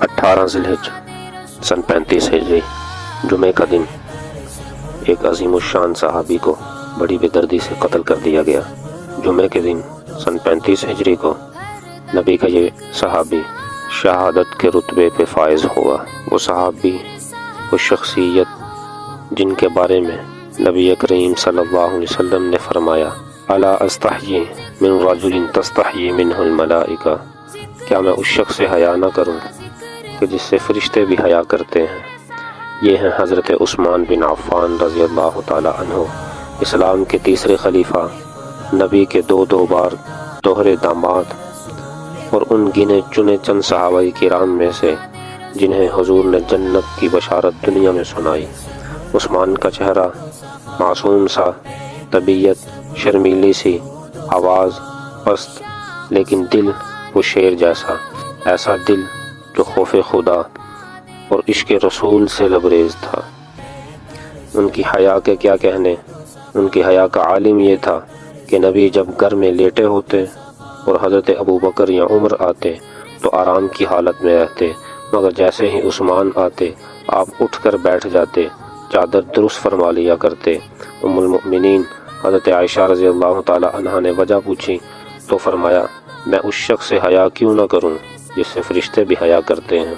18 ذی-الحجہ سن 35 ہجری جمعے کا دن ایک عظیم الشان صحابی کو بڑی بے دردی سے قتل کر دیا گیا۔ جمعے کے دن سن 35 ہجری کو نبی کا یہ صحابی شہادت کے رتبے پہ فائز ہوا۔ وہ صحابی، وہ شخصیت جن کے بارے میں نبی کریم صلی اللہ علیہ وسلم نے فرمایا الا استحیی من رجل تستحیی منہ الملائکہ، کیا میں اس شخص سے حیا نہ کروں کہ جس سے فرشتے بھی حیا کرتے ہیں۔ یہ ہیں حضرت عثمان بن عفان رضی اللہ تعالی عنہ، اسلام کے تیسرے خلیفہ، نبی کے دو بار دوہرے داماد، اور ان گنے چنے چند صحابہ کرام میں سے جنہیں حضور نے جنت کی بشارت دنیا میں سنائی۔ عثمان کا چہرہ معصوم سا، طبیعت شرمیلی سی، آواز پست، لیکن دل وہ شیر جیسا، ایسا دل جو خوف خدا اور عشق رسول سے لبریز تھا۔ ان کی حیا کے کیا کہنے، ان کی حیا کا عالم یہ تھا کہ نبی جب گھر میں لیٹے ہوتے اور حضرت ابو بکر یا عمر آتے تو آرام کی حالت میں رہتے، مگر جیسے ہی عثمان آتے آپ اٹھ کر بیٹھ جاتے، چادر درست فرما لیا کرتے۔ ام المؤمنین حضرت عائشہ رضی اللہ تعالی عنہا نے وجہ پوچھی تو فرمایا میں اس شخص سے حیا کیوں نہ کروں جس سے فرشتے بھی حیا کرتے ہیں۔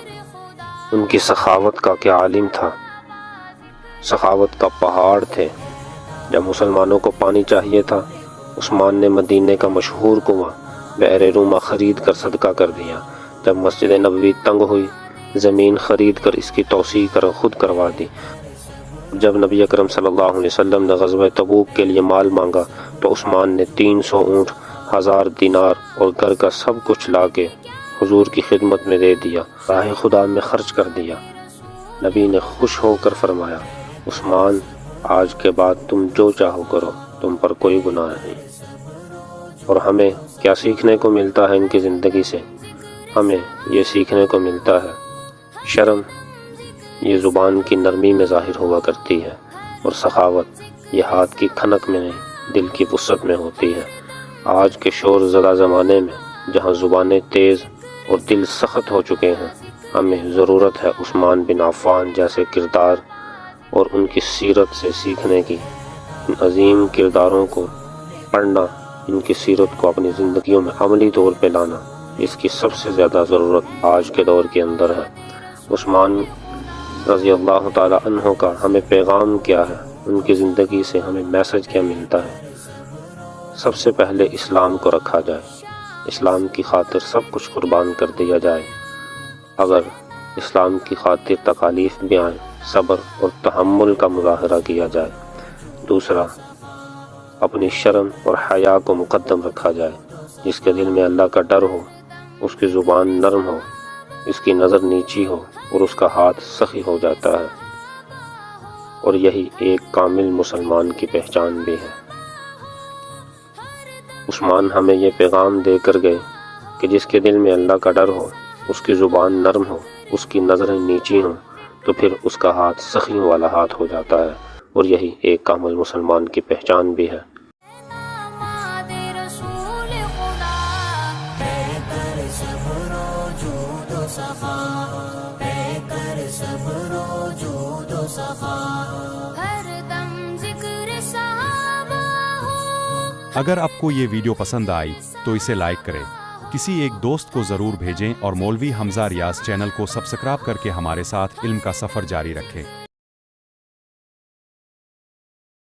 ان کی سخاوت کا کیا عالم تھا، سخاوت کا پہاڑ تھے۔ جب مسلمانوں کو پانی چاہیے تھا، عثمان نے مدینے کا مشہور کنواں بئر روما خرید کر صدقہ کر دیا۔ جب مسجد نبوی تنگ ہوئی، زمین خرید کر اس کی توسیع کر خود کروا دی۔ جب نبی اکرم صلی اللہ علیہ وسلم نے غزوہ تبوک کے لیے مال مانگا تو عثمان نے 300 اونٹ، 1000 دینار اور گھر کا سب کچھ لا کے حضور کی خدمت میں دے دیا، راہ خدا میں خرچ کر دیا۔ نبی نے خوش ہو کر فرمایا عثمان، آج کے بعد تم جو چاہو کرو، تم پر کوئی گناہ نہیں۔ اور ہمیں کیا سیکھنے کو ملتا ہے ان کی زندگی سے؟ ہمیں یہ سیکھنے کو ملتا ہے شرم یہ زبان کی نرمی میں ظاہر ہوا کرتی ہے، اور سخاوت یہ ہاتھ کی کھنک میں نہیں دل کی وسعت میں ہوتی ہے۔ آج کے شور زدہ زمانے میں جہاں زبانیں تیز اور دل سخت ہو چکے ہیں، ہمیں ضرورت ہے عثمان بن عفان جیسے کردار اور ان کی سیرت سے سیکھنے کی۔ ان عظیم کرداروں کو پڑھنا، ان کی سیرت کو اپنی زندگیوں میں عملی طور پہ لانا، اس کی سب سے زیادہ ضرورت آج کے دور کے اندر ہے۔ عثمان رضی اللہ تعالی عنہ کا ہمیں پیغام کیا ہے، ان کی زندگی سے ہمیں میسج کیا ملتا ہے؟ سب سے پہلے اسلام کو رکھا جائے، اسلام کی خاطر سب کچھ قربان کر دیا جائے۔ اگر اسلام کی خاطر تکالیف بھی آئیں، صبر اور تحمل کا مظاہرہ کیا جائے۔ دوسرا، اپنی شرم اور حیا کو مقدم رکھا جائے۔ جس کے دل میں اللہ کا ڈر ہو، اس کی زبان نرم ہو، اس کی نظر نیچی ہو اور اس کا ہاتھ سخی ہو جاتا ہے، اور یہی ایک کامل مسلمان کی پہچان بھی ہے۔ عثمان ہمیں یہ پیغام دے کر گئے کہ جس کے دل میں اللہ کا ڈر ہو، اس کی زبان نرم ہو، اس کی نظریں نیچی ہوں، تو پھر اس کا ہاتھ سخیوں والا ہاتھ ہو جاتا ہے، اور یہی ایک کامل مسلمان کی پہچان بھی ہے۔ اگر آپ کو یہ ویڈیو پسند آئی تو اسے لائک کریں، کسی ایک دوست کو ضرور بھیجیں، اور مولوی حمزہ ریاض چینل کو سبسکرائب کر کے ہمارے ساتھ علم کا سفر جاری رکھیں۔